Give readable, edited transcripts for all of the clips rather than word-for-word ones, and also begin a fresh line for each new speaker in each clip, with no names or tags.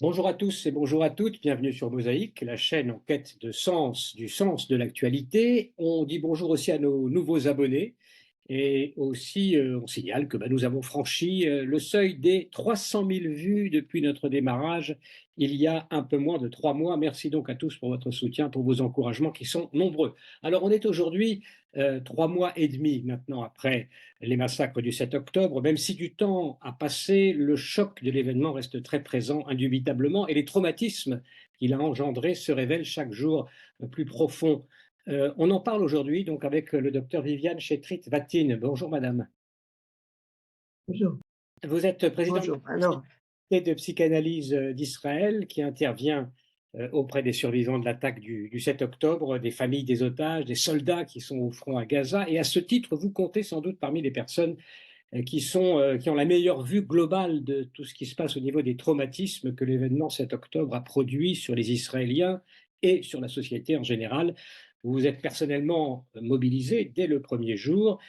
Bonjour à tous et bonjour à toutes, bienvenue sur Mosaïque, la chaîne en quête de sens, du sens de l'actualité. On dit bonjour aussi à nos nouveaux abonnés et aussi on signale que nous avons franchi le seuil des 300 000 vues depuis notre démarrage il y a un peu moins de 3 mois. Merci donc à tous pour votre soutien, pour vos encouragements qui sont nombreux. Alors on est aujourd'hui 3 mois et demi maintenant après les massacres du 7 octobre, même si du temps a passé, le choc de l'événement reste très présent, indubitablement, et les traumatismes qu'il a engendrés se révèlent chaque jour plus profonds. On en parle aujourd'hui donc avec le docteur Viviane Chetrit-Vatine. Bonjour madame.
Bonjour,
Vous êtes présidente de
bonjour.
la
Alors,
Société de psychanalyse d'Israël qui intervient auprès des survivants de l'attaque du 7 octobre, des familles des otages, des soldats qui sont au front à Gaza. Et à ce titre, vous comptez sans doute parmi les personnes qui ont la meilleure vue globale de tout ce qui se passe au niveau des traumatismes que l'événement 7 octobre a produit sur les Israéliens et sur la société en général. Vous vous êtes personnellement mobilisé dès le premier jour.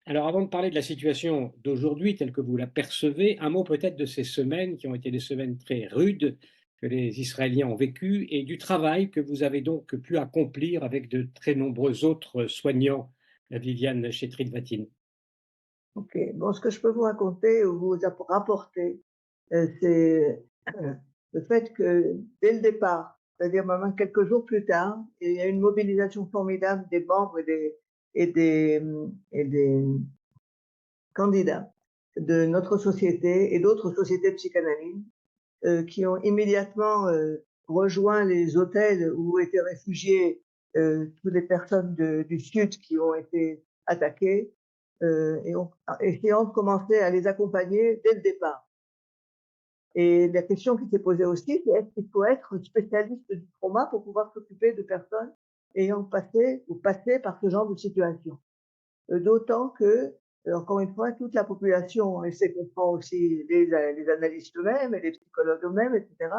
Alors avant de parler de la situation d'aujourd'hui telle que vous la percevez, un mot peut-être de ces semaines qui ont été des semaines très rudes que les Israéliens ont vécues et du travail que vous avez donc pu accomplir avec de très nombreux autres soignants, Viviane Chetrit-Vatine.
ok. Bon, ce que je peux vous raconter ou rapporter, c'est le fait que dès le départ, c'est-à-dire même quelques jours plus tard, il y a une mobilisation formidable des membres et des candidats de notre société et d'autres sociétés de psychanalyse qui ont immédiatement rejoint les hôtels où étaient réfugiés toutes les personnes du Sud qui ont été attaquées essayant de commencer à les accompagner dès le départ. Et la question qui s'est posée aussi, c'est est-ce qu'il faut être spécialiste du trauma pour pouvoir s'occuper de personnes ayant passé ou passé par ce genre de situation. D'autant que, encore une fois, toute la population, et c'est comprend aussi les analystes eux-mêmes et les psychologues eux-mêmes, etc.,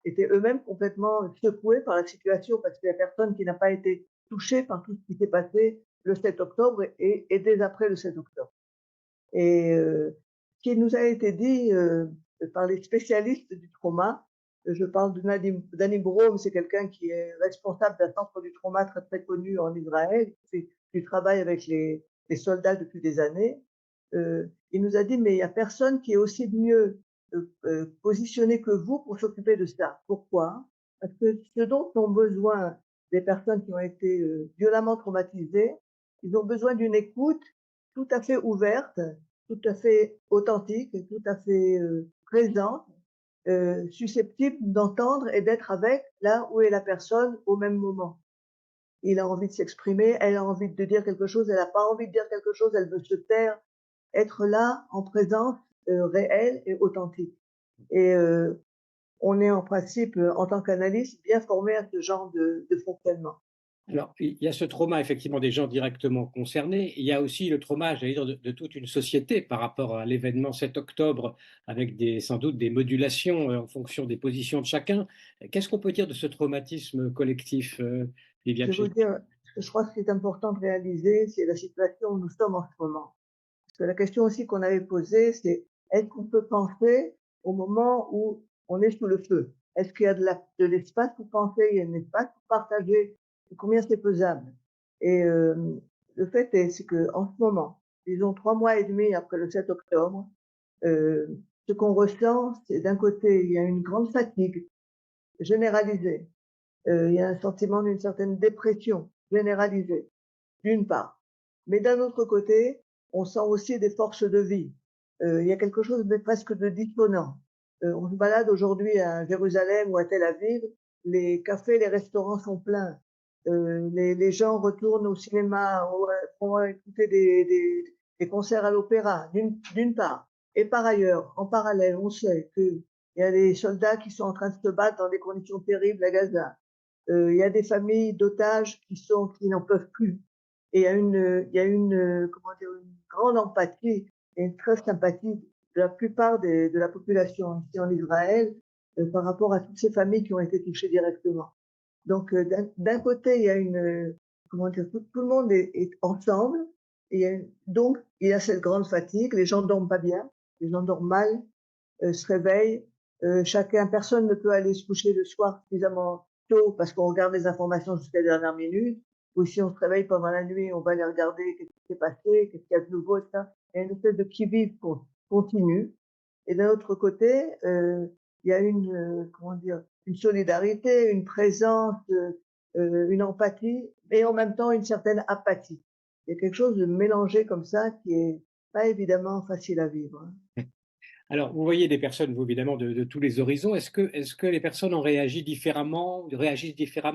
étaient eux-mêmes complètement secoués par la situation parce qu'il n'y a personne qui n'a pas été touché par tout ce qui s'est passé le 7 octobre et dès après le 7 octobre. Et ce qui nous a été dit par les spécialistes du trauma, je parle de Dani Brohm, c'est quelqu'un qui est responsable d'un centre du trauma très très connu en Israël, qui fait du travail avec les soldats depuis des années. Il nous a dit mais il n'y a personne qui est aussi mieux positionné que vous pour s'occuper de ça. Pourquoi? Parce que ce dont ont besoin des personnes qui ont été violemment traumatisées, ils ont besoin d'une écoute tout à fait ouverte, tout à fait authentique, tout à fait présente, susceptible d'entendre et d'être avec là où est la personne au même moment. Il a envie de s'exprimer, elle a envie de dire quelque chose, elle n'a pas envie de dire quelque chose, elle veut se taire, être là en présence réelle et authentique. Et on est en principe, en tant qu'analyste, bien formé à ce genre de fonctionnement.
Alors, il y a ce trauma effectivement des gens directement concernés. Il y a aussi le trauma, j'allais dire, de toute une société par rapport à l'événement 7 octobre, avec sans doute des modulations en fonction des positions de chacun. Qu'est-ce qu'on peut dire de ce traumatisme collectif,
Je
Viviane
vais vous
Chénier?
dire, je crois que ce qui est important de réaliser, c'est la situation où nous sommes en ce moment. Parce que la question aussi qu'on avait posée, c'est est-ce qu'on peut penser au moment où on est sous le feu? Est-ce qu'il y a de l'espace pour penser? Il y a un espace pour partager? Et combien c'est pesable? Et le fait est, c'est que en ce moment, disons 3 mois et demi après le 7 octobre, ce qu'on ressent, c'est d'un côté, il y a une grande fatigue généralisée. Il y a un sentiment d'une certaine dépression généralisée, d'une part. Mais d'un autre côté, on sent aussi des forces de vie. Il y a quelque chose de presque de dissonant. On se balade aujourd'hui à Jérusalem ou à Tel Aviv, les cafés, les restaurants sont pleins. Les gens retournent au cinéma, vont écouter des concerts à l'opéra, d'une part. Et par ailleurs, en parallèle, on sait qu'il y a des soldats qui sont en train de se battre dans des conditions terribles à Gaza. Il y a des familles d'otages qui n'en peuvent plus. Et il y a une comment dire, une grande empathie et une très sympathie de la plupart de la population ici en Israël par rapport à toutes ces familles qui ont été touchées directement. Donc d'un côté, il y a comment dire, tout le monde est ensemble. Donc il y a cette grande fatigue. Les gens dorment pas bien, les gens dorment mal, se réveillent Personne ne peut aller se coucher le soir suffisamment tôt parce qu'on regarde les informations jusqu'à la dernière minute. Ou si on se réveille pendant la nuit, on va aller regarder qu'est-ce qui s'est passé, qu'est-ce qu'il y a de nouveau, etc. Il y a une espèce de qui-vive continue. Et d'un autre côté, il y a comment dire, une solidarité, une présence, une empathie, et en même temps une certaine apathie. Il y a quelque chose de mélangé comme ça qui est pas évidemment facile à vivre, hein.
Alors, vous voyez des personnes, vous, évidemment, de tous les horizons. Est-ce que les personnes ont réagissent différemment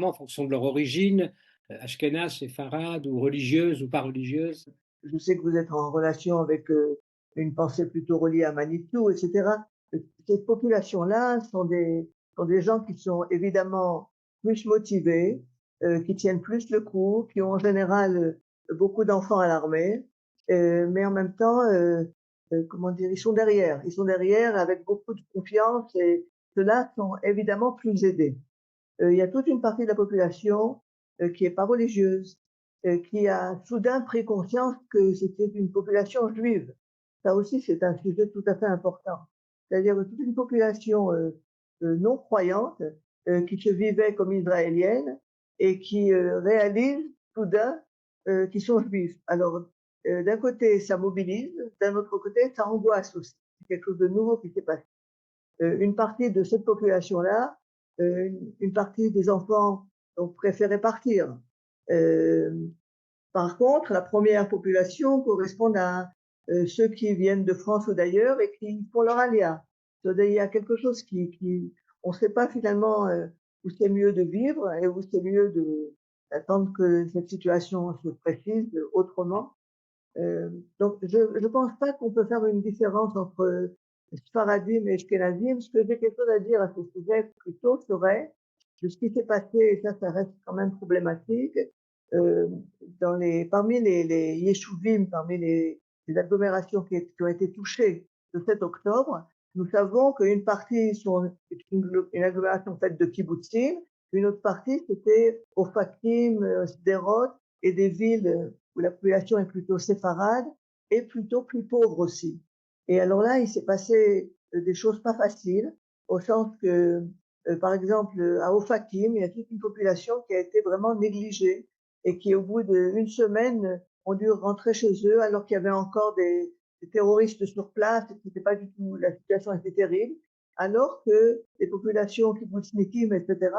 en fonction de leur origine, ashkénaze, séfarade, ou religieuse ou pas religieuse?
Je sais que vous êtes en relation avec une pensée plutôt reliée à Manitou, etc. Ces populations-là sont des gens qui sont évidemment plus motivés, qui tiennent plus le coup, qui ont en général beaucoup d'enfants à l'armée, mais en même temps, comment dire, ils sont derrière avec beaucoup de confiance et ceux-là sont évidemment plus aidés. Il y a toute une partie de la population qui est pas religieuse, qui a soudain pris conscience que c'était une population juive. Ça aussi, c'est un sujet tout à fait important. C'est-à-dire toute une population non croyante qui se vivait comme israélienne et qui réalise soudain qu'ils sont juifs. Alors, d'un côté, ça mobilise, d'un autre côté, ça angoisse aussi. C'est quelque chose de nouveau qui s'est passé. Une partie de cette population-là, une partie des enfants ont préféré partir. Euh, Par contre, la première population correspond à ceux qui viennent de France ou d'ailleurs et qui font leur alia. Il y a quelque chose on ne sait pas finalement où c'est mieux de vivre et où c'est mieux d'attendre que cette situation se précise autrement. Donc, je ne pense pas qu'on peut faire une différence entre Sfaradim et Ashkenazim. Ce que j'ai quelque chose à dire à ce sujet plutôt serait de ce qui s'est passé, et ça reste quand même problématique, euh, parmi les yeshuvim, parmi les agglomérations qui ont été touchées le 7 octobre, nous savons qu'une partie est une agglomération faite de kibbutzim, une autre partie c'était Ofakim, Sderot et des villes où la population est plutôt séfarade et plutôt plus pauvre aussi. Et alors là, il s'est passé des choses pas faciles, au sens que, par exemple, à Ofakim, il y a toute une population qui a été vraiment négligée et qui, au bout d'une semaine, ont dû rentrer chez eux alors qu'il y avait encore des terroristes sur place et que c'était pas du tout, la situation était terrible, alors que les populations kibbutznikim, etc.,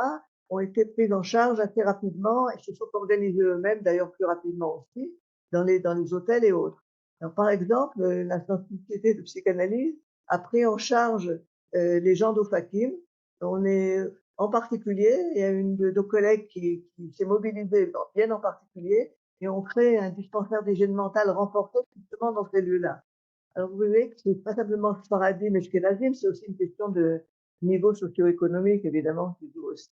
ont été prises en charge assez rapidement et se sont organisées eux-mêmes, d'ailleurs plus rapidement aussi, dans les hôtels et autres. Alors, par exemple, la société de psychanalyse a pris en charge les gens d'Ofakim. On est en particulier, il y a une de nos collègues qui s'est mobilisée bien en particulier, et on crée un dispensaire d'hygiène mentale renforcé justement dans ces lieux-là. Alors vous voyez que c'est pas simplement Sfaradim et Ashkenazim, c'est aussi une question de niveau socio-économique, évidemment, qui joue aussi.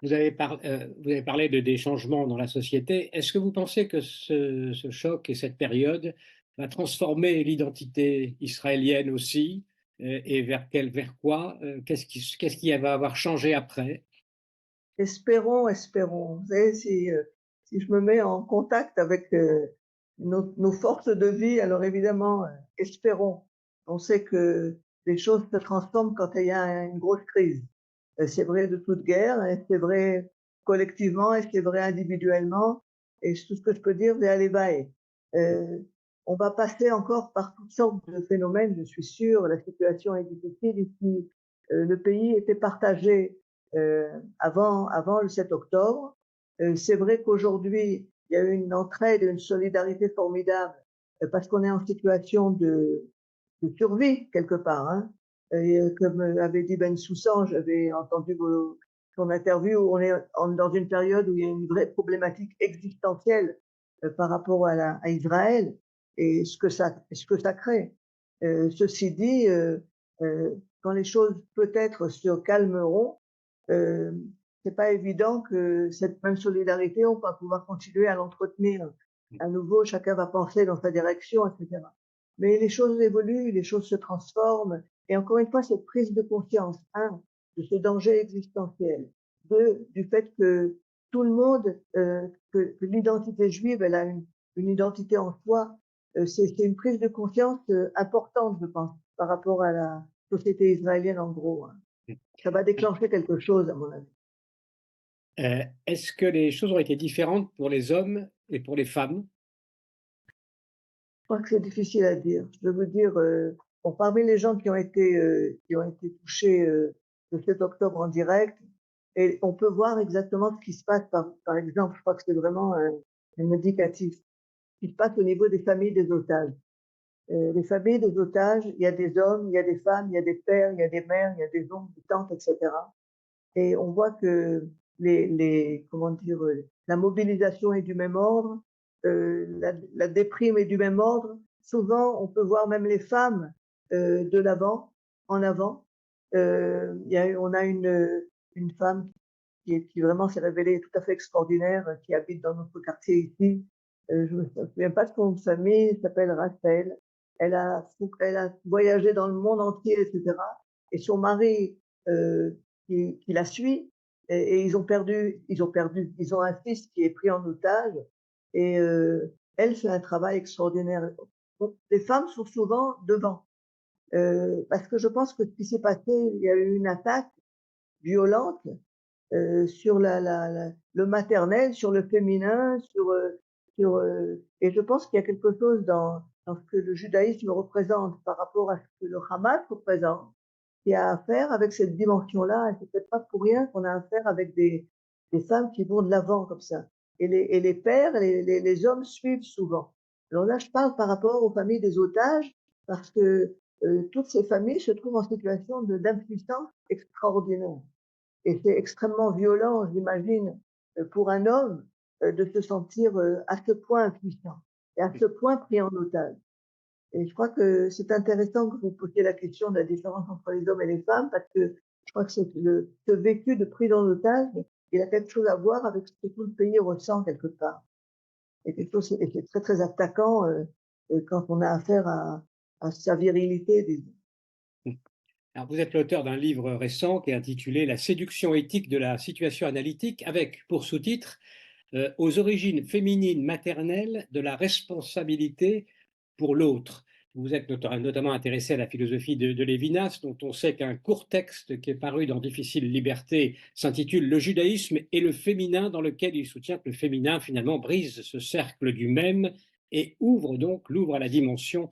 Vous avez parlé des changements dans la société. Est-ce que vous pensez que ce choc et cette période va transformer l'identité israélienne aussi, et vers quoi? Qu'est-ce qui va avoir changé après?
Espérons, espérons. Vous savez, si je me mets en contact avec nos forces de vie, alors évidemment, espérons. On sait que les choses se transforment quand il y a une grosse crise. C'est vrai de toute guerre, et c'est vrai collectivement, et c'est vrai individuellement. Et tout ce que je peux dire, c'est allez, bye. Euh, on va passer encore par toutes sortes de phénomènes, je suis sûre. La situation est difficile ici. Le pays était partagé avant le 7 octobre. C'est vrai qu'aujourd'hui, il y a eu une entraide, une solidarité formidable, parce qu'on est en situation de survie quelque part, hein. Et comme avait dit Ben Soussan, j'avais entendu son interview, on est dans une période où il y a une vraie problématique existentielle par rapport à Israël et ce que ça crée. Ceci dit, quand les choses peut-être se calmeront, euh, c'est pas évident que cette même solidarité, on va pouvoir continuer à l'entretenir. À nouveau, chacun va penser dans sa direction, etc. Mais les choses évoluent, les choses se transforment. Et encore une fois, cette prise de conscience, un, de ce danger existentiel, deux, du fait que tout le monde, que l'identité juive, elle a une identité en soi, c'est une prise de conscience importante, je pense, par rapport à la société israélienne en gros, hein. Ça va déclencher quelque chose, à mon avis.
Est-ce que les choses ont été différentes pour les hommes et pour les femmes?
Je crois que c'est difficile à dire. Je veux dire, bon, parmi les gens qui ont été touchés, le 7 octobre en direct, et on peut voir exactement ce qui se passe par exemple, je crois que c'est vraiment un indicatif, ce qui se passe au niveau des familles des otages. Les familles des otages, il y a des hommes, il y a des femmes, il y a des pères, il y a des mères, il y a des oncles, des tantes, et cetera. Et on voit que comment dire, la mobilisation est du même ordre, la déprime est du même ordre. Souvent, on peut voir même les femmes de l'avant, en avant. On a une femme qui vraiment s'est révélée tout à fait extraordinaire, qui habite dans notre quartier ici. Je me souviens pas de son nom de famille, elle s'appelle Rachel. Elle a voyagé dans le monde entier, etc. Et son mari, qui la suit, et ils ont un fils qui est pris en otage, et elle fait un travail extraordinaire. Donc, les femmes sont souvent devant, parce que je pense que ce qui s'est passé, il y a eu une attaque violente sur le maternel, sur le féminin, et je pense qu'il y a quelque chose dans ce que le judaïsme représente par rapport à ce que le Hamas représente, qui a à faire avec cette dimension-là. Et c'est peut-être pas pour rien qu'on a affaire avec des femmes qui vont de l'avant comme ça. Et les pères, les hommes suivent souvent. Alors là, je parle par rapport aux familles des otages, parce que toutes ces familles se trouvent en situation d'impuissance extraordinaire. Et c'est extrêmement violent, j'imagine, pour un homme, de se sentir, à ce point impuissant et à ce point pris en otage. Et je crois que c'est intéressant que vous posiez la question de la différence entre les hommes et les femmes, parce que je crois que ce vécu de prise en otage, il a quelque chose à voir avec ce que tout le pays ressent quelque part. Et c'est très, très attaquant, quand on a affaire à sa virilité, disons.
Alors, vous êtes l'auteur d'un livre récent qui est intitulé La séduction éthique de la situation analytique, avec pour sous-titre Aux origines féminines maternelles de la responsabilité pour l'autre. Vous êtes notamment intéressé à la philosophie de Lévinas, dont on sait qu'un court texte qui est paru dans Difficile Liberté s'intitule Le judaïsme et le féminin, dans lequel il soutient que le féminin finalement brise ce cercle du même et l'ouvre à la dimension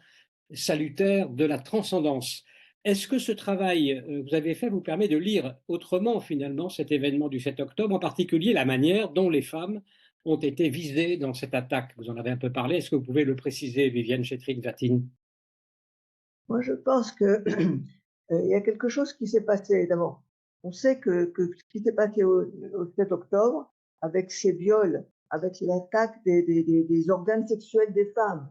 salutaire de la transcendance. Est-ce que ce travail que vous avez fait vous permet de lire autrement finalement cet événement du 7 octobre, en particulier la manière dont les femmes ont été visées dans cette attaque? Vous en avez un peu parlé. Est-ce que vous pouvez le préciser, Viviane Chetrik-Vatine?
Moi, je pense que il y a quelque chose qui s'est passé. D'abord, on sait que ce qui s'est passé au 7 octobre, avec ces viols, avec l'attaque des organes sexuels des femmes,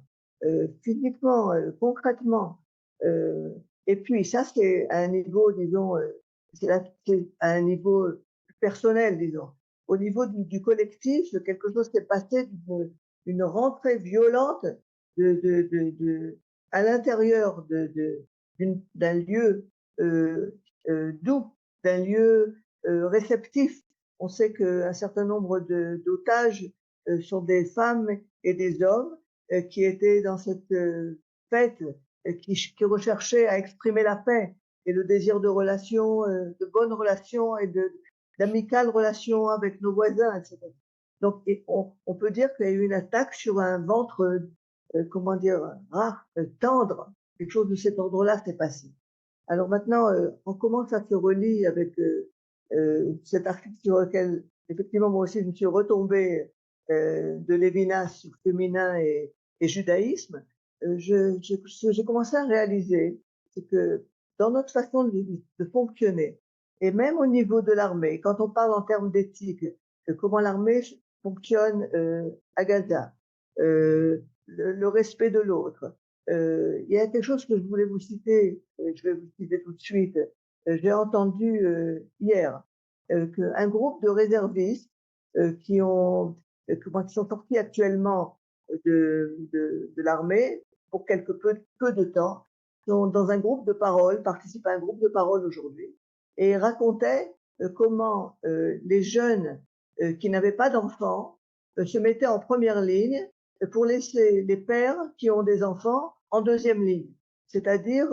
physiquement, concrètement, euh, et puis ça, c'est à un niveau, disons, c'est à un niveau personnel, disons. Au niveau du collectif, quelque chose s'est passé d'une rentrée violente de à l'intérieur d'un lieu doux, d'un lieu réceptif. On sait qu'un certain nombre d'otages sont des femmes et des hommes qui étaient dans cette fête, qui recherchaient à exprimer la paix et le désir de relations, de bonnes relations et d'amicales relations avec nos voisins, etc. Donc, on peut dire qu'il y a eu une attaque sur un ventre, comment dire, rare, tendre. Quelque chose de cet ordre-là s'est passé. Alors maintenant, on commence à se relier avec cet article sur lequel, effectivement, moi aussi, je me suis retombée de Lévinas sur féminin et judaïsme. Ce que j'ai commencé à réaliser, c'est que dans notre façon de fonctionner, et même au niveau de l'armée, quand on parle en termes d'éthique, comment l'armée fonctionne à Gaza, le respect de l'autre. Il y a quelque chose que je voulais vous citer, je vais vous citer tout de suite. J'ai entendu hier qu'un groupe de réservistes qui sont sortis actuellement de l'armée pour peu de temps, sont dans un groupe de parole, participent à un groupe de parole aujourd'hui, et racontaient comment les jeunes qui n'avaient pas d'enfants se mettaient en première ligne pour laisser les pères qui ont des enfants en deuxième ligne. C'est-à-dire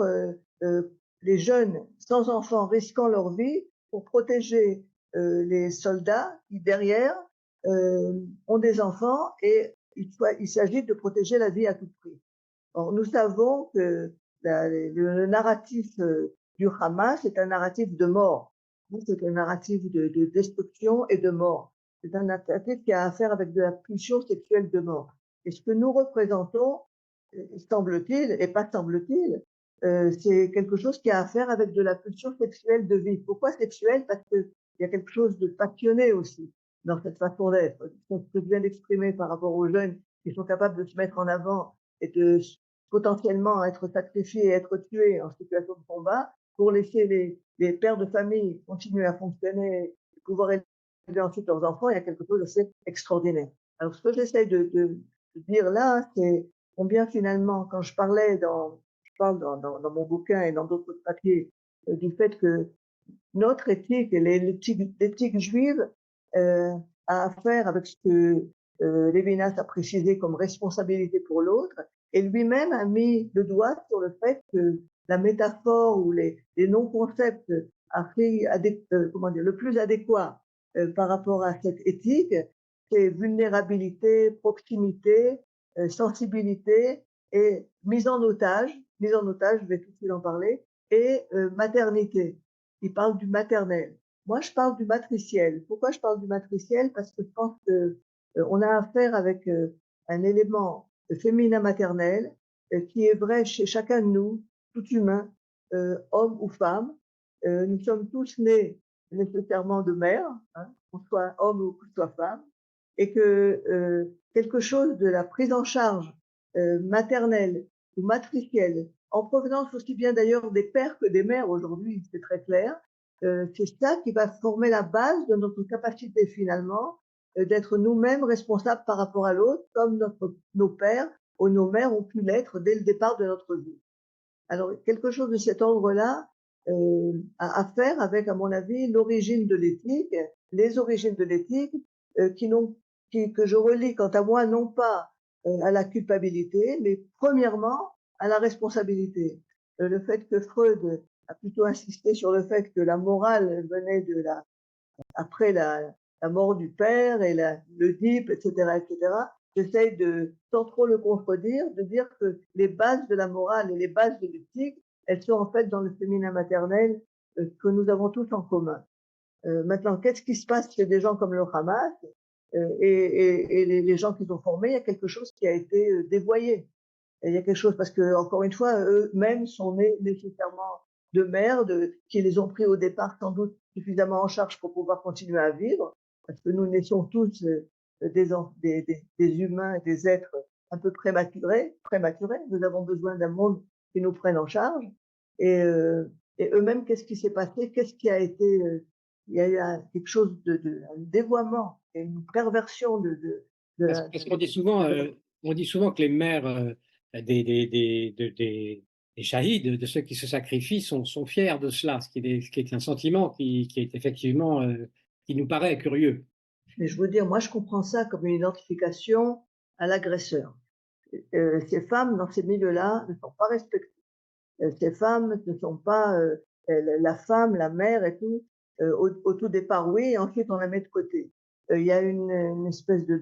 les jeunes sans enfants risquant leur vie pour protéger les soldats qui derrière ont des enfants et il s'agit de protéger la vie à tout prix. Or, nous savons que le narratif du Hamas est un narratif de mort. C'est un narratif de destruction et de mort. C'est un narratif qui a affaire avec de la pulsion sexuelle de mort. Et ce que nous représentons, semble-t-il, et pas semble-t-il, c'est quelque chose qui a affaire avec de la pulsion sexuelle de vie. Pourquoi sexuelle? Parce qu'il y a quelque chose de passionné aussi dans cette façon d'être. Ce que je viens d'exprimer par rapport aux jeunes qui sont capables de se mettre en avant et de potentiellement être sacrifiés et être tués en situation de combat pour laisser les pères de famille continuer à fonctionner et pouvoir élever ensuite leurs enfants, il y a quelque chose d'assez extraordinaire. Alors, ce que j'essaie de dire là, c'est combien finalement, quand je parle dans mon bouquin et dans d'autres papiers, du fait que notre éthique et l'éthique juive a affaire avec ce que Lévinas a précisé comme responsabilité pour l'autre, et lui-même a mis le doigt sur le fait que la métaphore ou les non-concepts le plus adéquat par rapport à cette éthique, c'est vulnérabilité, proximité, sensibilité et mise en otage, je vais tout de suite en parler, et maternité. Il parle du maternel. Moi, je parle du matriciel. Pourquoi je parle du matriciel? Parce que je pense que on a affaire avec un élément féminin maternel qui est vrai chez chacun de nous, tout humain, homme ou femme. Nous sommes tous nés nécessairement de mère, hein, qu'on soit homme ou qu'on soit femme, et que quelque chose de la prise en charge maternelle ou matricielle, en provenance aussi bien d'ailleurs des pères que des mères aujourd'hui, c'est très clair, c'est ça qui va former la base de notre capacité finalement d'être nous-mêmes responsables par rapport à l'autre, comme nos pères ou nos mères ont pu l'être dès le départ de notre vie. Alors, quelque chose de cet ordre-là a à faire avec, à mon avis, l'origine de l'éthique, les origines de l'éthique, que je relie, quant à moi, non pas à la culpabilité, mais premièrement à la responsabilité. Le fait que Freud a plutôt insisté sur le fait que la morale venait après la mort du père et l'Oedipe, etc., etc., j'essaye de, sans trop le contredire, de dire que les bases de la morale et les bases de l'éthique, elles sont en fait dans le féminin maternel que nous avons tous en commun. Maintenant, qu'est-ce qui se passe chez des gens comme le Hamas et les gens qui sont formés? Il y a quelque chose qui a été dévoyé. Et il y a quelque chose, parce que, encore une fois, eux-mêmes sont nés nécessairement de mères qui les ont pris au départ sans doute suffisamment en charge pour pouvoir continuer à vivre, parce que nous naissions tous des humains, des êtres un peu prématurés. Nous avons besoin d'un monde qui nous prenne en charge. Et, euh, et eux-mêmes, qu'est-ce qui s'est passé? Qu'est-ce qui a été il y a eu quelque chose un dévoiement et une perversion
Parce qu'on dit souvent, on dit souvent que les mères des shahids, de ceux qui se sacrifient, sont fiers de cela, ce qui est un sentiment qui est effectivement, qui nous paraît curieux.
Mais je veux dire, moi, je comprends ça comme une identification à l'agresseur. Ces femmes, dans ces milieux-là, ne sont pas respectées. Ces femmes ne sont pas la femme, la mère et tout. Au tout départ, oui, et ensuite on la met de côté. Il y a une espèce de,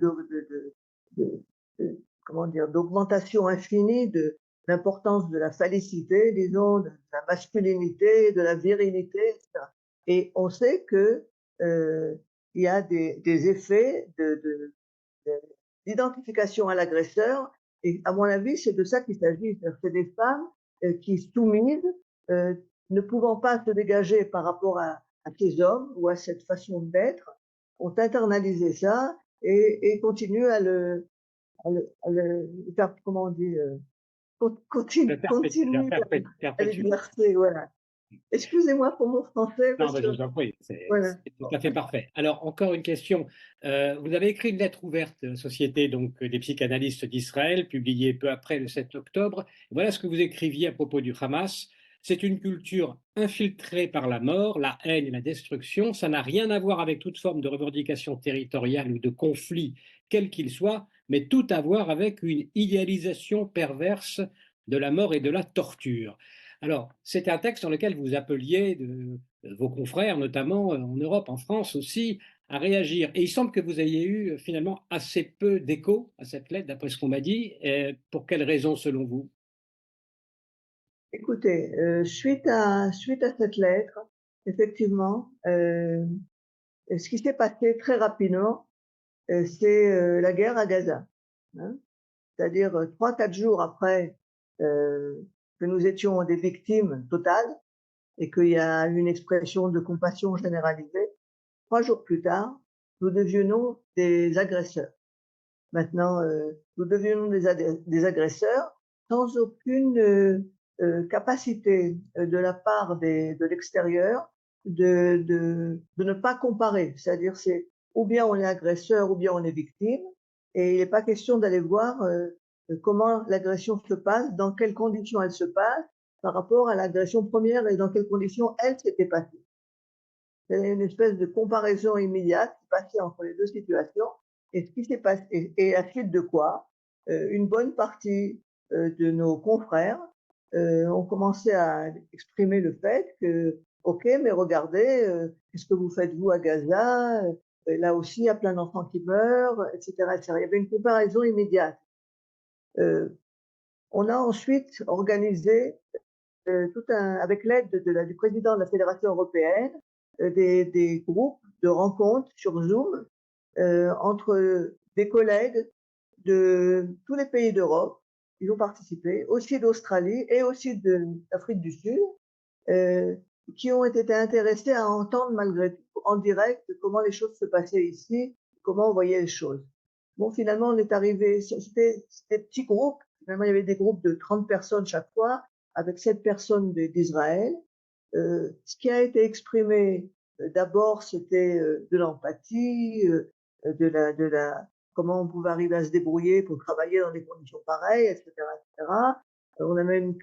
comment dire, d'augmentation infinie de l'importance de la phallicité, disons, de la masculinité, de la virilité, etc. Et on sait que il y a des effets d'identification à l'agresseur. Et à mon avis, c'est de ça qu'il s'agit. C'est des femmes qui, soumises, euh, ne pouvant pas se dégager par rapport à ces hommes ou à cette façon d'être, ont internalisé ça et continuent à le faire, comment on dit, continue à
Perpétuer.
l'exercer. Voilà. Excusez-moi pour mon français,
Non,
parce
mais
que
je vous en prie,
voilà.
c'est tout à fait parfait. Alors, encore une question. Vous avez écrit une lettre ouverte à la Société donc, des psychanalystes d'Israël, publiée peu après le 7 octobre. Voilà ce que vous écriviez à propos du Hamas. C'est une culture infiltrée par la mort, la haine et la destruction. Ça n'a rien à voir avec toute forme de revendication territoriale ou de conflit, quel qu'il soit, mais tout à voir avec une idéalisation perverse de la mort et de la torture. Alors, c'était un texte dans lequel vous appeliez vos confrères, notamment en Europe, en France aussi, à réagir. Et il semble que vous ayez eu finalement assez peu d'écho à cette lettre, d'après ce qu'on m'a dit. Pour quelles raisons, selon vous?
Écoutez, suite à cette lettre, effectivement, ce qui s'est passé très rapidement, c'est, la guerre à Gaza, hein. C'est-à-dire, 3-4 jours après, que nous étions des victimes totales et qu'il y a une expression de compassion généralisée, 3 jours plus tard, nous devenons des agresseurs. Maintenant, nous devenons des agresseurs sans aucune capacité de la part de l'extérieur de ne pas comparer. C'est-à-dire, c'est ou bien on est agresseur ou bien on est victime, et il n'est pas question d'aller voir comment l'agression se passe, dans quelles conditions elle se passe par rapport à l'agression première et dans quelles conditions elle s'était passée. C'est une espèce de comparaison immédiate qui passait entre les deux situations. Et ce qui s'est passé, et à suite de quoi, une bonne partie de nos confrères ont commencé à exprimer le fait que, ok, mais regardez, qu'est-ce que vous faites vous à Gaza? Là aussi, il y a plein d'enfants qui meurent, etc., etc. Il y avait une comparaison immédiate. Euh, on a ensuite organisé avec l'aide du président de la Fédération européenne, des groupes de rencontres sur Zoom entre des collègues de tous les pays d'Europe. Ils ont participé, aussi d'Australie et aussi d'Afrique du Sud, euh, qui ont été intéressés à entendre malgré tout en direct comment les choses se passaient ici, comment on voyait les choses. Bon, finalement, on est arrivé, c'était des petits groupes. Finalement, il y avait des groupes de 30 personnes chaque fois, avec 7 personnes d'Israël. Ce qui a été exprimé, d'abord, c'était de l'empathie, comment on pouvait arriver à se débrouiller pour travailler dans des conditions pareilles, etc., etc. On a même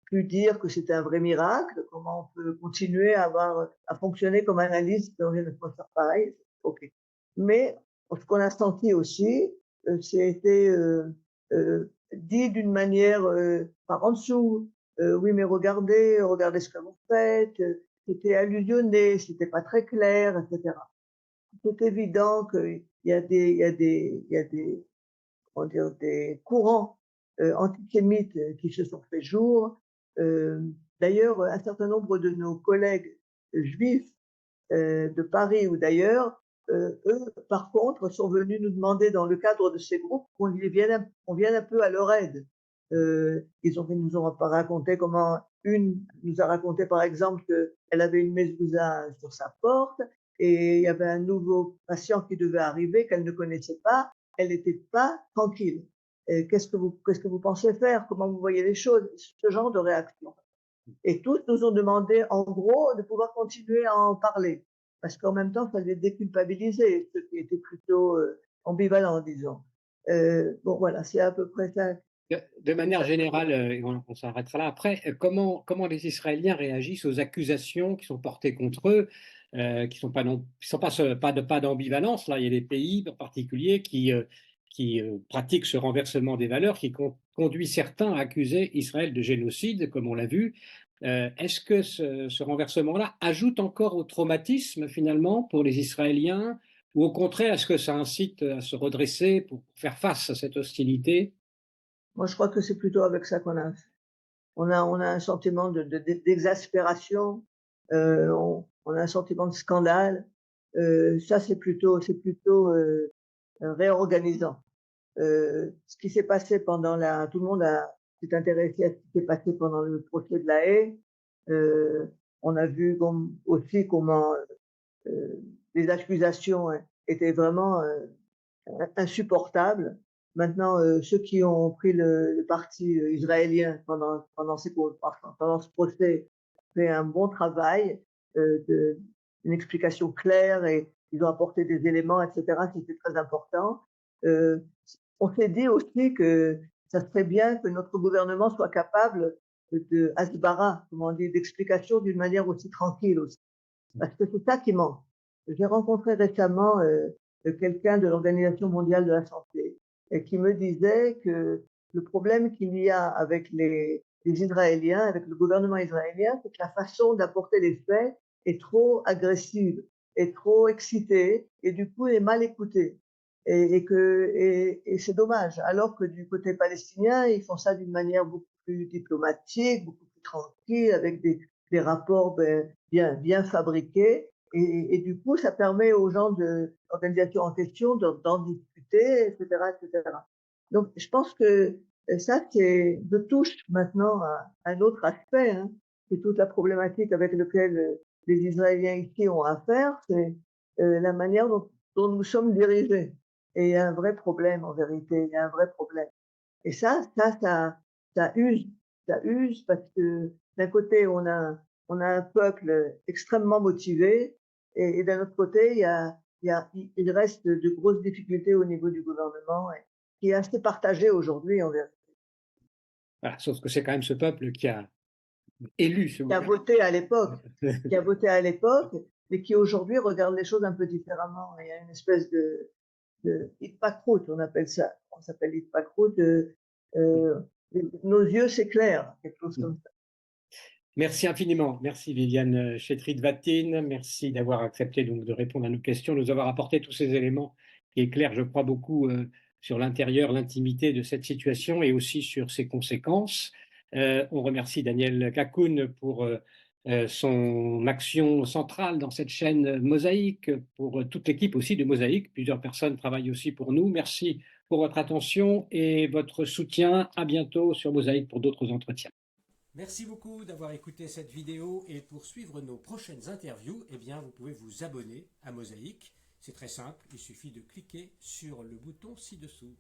pu dire que c'était un vrai miracle, comment on peut continuer à fonctionner comme analyste dans une atmosphère pareille. Ok. Mais ce qu'on a senti aussi, c'était dit d'une manière par en dessous. Oui, mais regardez ce que vous faites. C'était allusionné, c'était pas très clair, etc. C'est évident qu'il y a comment dire, des courants antisémites qui se sont fait jour. Euh, D'ailleurs, un certain nombre de nos collègues juifs de Paris ou d'ailleurs, eux, par contre, sont venus nous demander dans le cadre de ces groupes qu'on vienne un peu à leur aide. Nous ont raconté comment une nous a raconté par exemple qu'elle avait une mezouza sur sa porte et il y avait un nouveau patient qui devait arriver qu'elle ne connaissait pas. Elle n'était pas tranquille. Qu'est-ce que vous pensez faire? Comment vous voyez les choses? Ce genre de réaction. Et tous nous ont demandé, en gros, de pouvoir continuer à en parler. Parce qu'en même temps, il fallait déculpabiliser ceux qui étaient plutôt ambivalents, disons. Bon, voilà, c'est à peu près ça.
De manière générale, et on s'arrêtera là après, comment les Israéliens réagissent aux accusations qui sont portées contre eux, qui sont pas non, qui sont pas d'ambivalence. Là, il y a des pays en particulier qui pratiquent ce renversement des valeurs, qui conduit certains à accuser Israël de génocide, comme on l'a vu. Est-ce que ce renversement-là ajoute encore au traumatisme finalement pour les Israéliens, ou au contraire, est-ce que ça incite à se redresser pour faire face à cette hostilité?
Moi, je crois que c'est plutôt avec ça qu'on a. On a un sentiment d'exaspération, on a un sentiment de scandale. Ça, c'est plutôt réorganisant. Ce qui s'est passé tout le monde s'est intéressé à ce qui s'est passé pendant le procès de la Haye. On a vu aussi comment les accusations étaient vraiment insupportables. Maintenant, ceux qui ont pris le parti israélien pendant ce procès ont fait un bon travail, une explication claire et ils ont apporté des éléments, etc. C'était très important. Euh, on s'est dit aussi que ça serait bien que notre gouvernement soit capable de hasbara, comment on dit, d'explication d'une manière aussi tranquille aussi. Parce que c'est ça qui manque. J'ai rencontré récemment quelqu'un de l'Organisation mondiale de la santé et qui me disait que le problème qu'il y a avec des Israéliens, avec le gouvernement israélien, c'est que la façon d'apporter les faits est trop agressive, est trop excitée, et du coup est mal écoutée. Et c'est dommage. Alors que du côté palestinien, ils font ça d'une manière beaucoup plus diplomatique, beaucoup plus tranquille, avec des rapports bien fabriqués. Et du coup, ça permet aux gens de l'organisation en question d'en discuter, etc., etc. Donc, je pense que ça, c'est de touche maintenant à un autre aspect, hein, c'est toute la problématique avec laquelle les Israéliens ici ont affaire, c'est la manière dont nous sommes dirigés. Et il y a un vrai problème en vérité, il y a un vrai problème. Et ça use, ça use parce que d'un côté on a un peuple extrêmement motivé et d'un autre côté il reste de grosses difficultés au niveau du gouvernement et qui est assez partagé aujourd'hui en vérité.
Voilà, sauf que c'est quand même ce peuple qui a élu ce
Qui a
gouvernement.
voté à l'époque, qui a voté à l'époque, mais qui aujourd'hui regarde les choses un peu différemment. Il y a une espèce de Hitpakrout, on appelle ça. On s'appelle Hitpakrout. Nos yeux s'éclairent, quelque chose comme ça.
Merci infiniment. Merci Viviane Chetrit-Vatine. Merci d'avoir accepté donc de répondre à nos questions, nous avoir apporté tous ces éléments qui éclairent, je crois, beaucoup sur l'intérieur, l'intimité de cette situation et aussi sur ses conséquences. On remercie Daniel Kakoun pour son action centrale dans cette chaîne Mosaïque, pour toute l'équipe aussi de Mosaïque. Plusieurs personnes travaillent aussi pour nous. Merci pour votre attention et votre soutien. À bientôt sur Mosaïque pour d'autres entretiens. Merci beaucoup d'avoir écouté cette vidéo et pour suivre nos prochaines interviews, eh bien, vous pouvez vous abonner à Mosaïque. C'est très simple, il suffit de cliquer sur le bouton ci-dessous.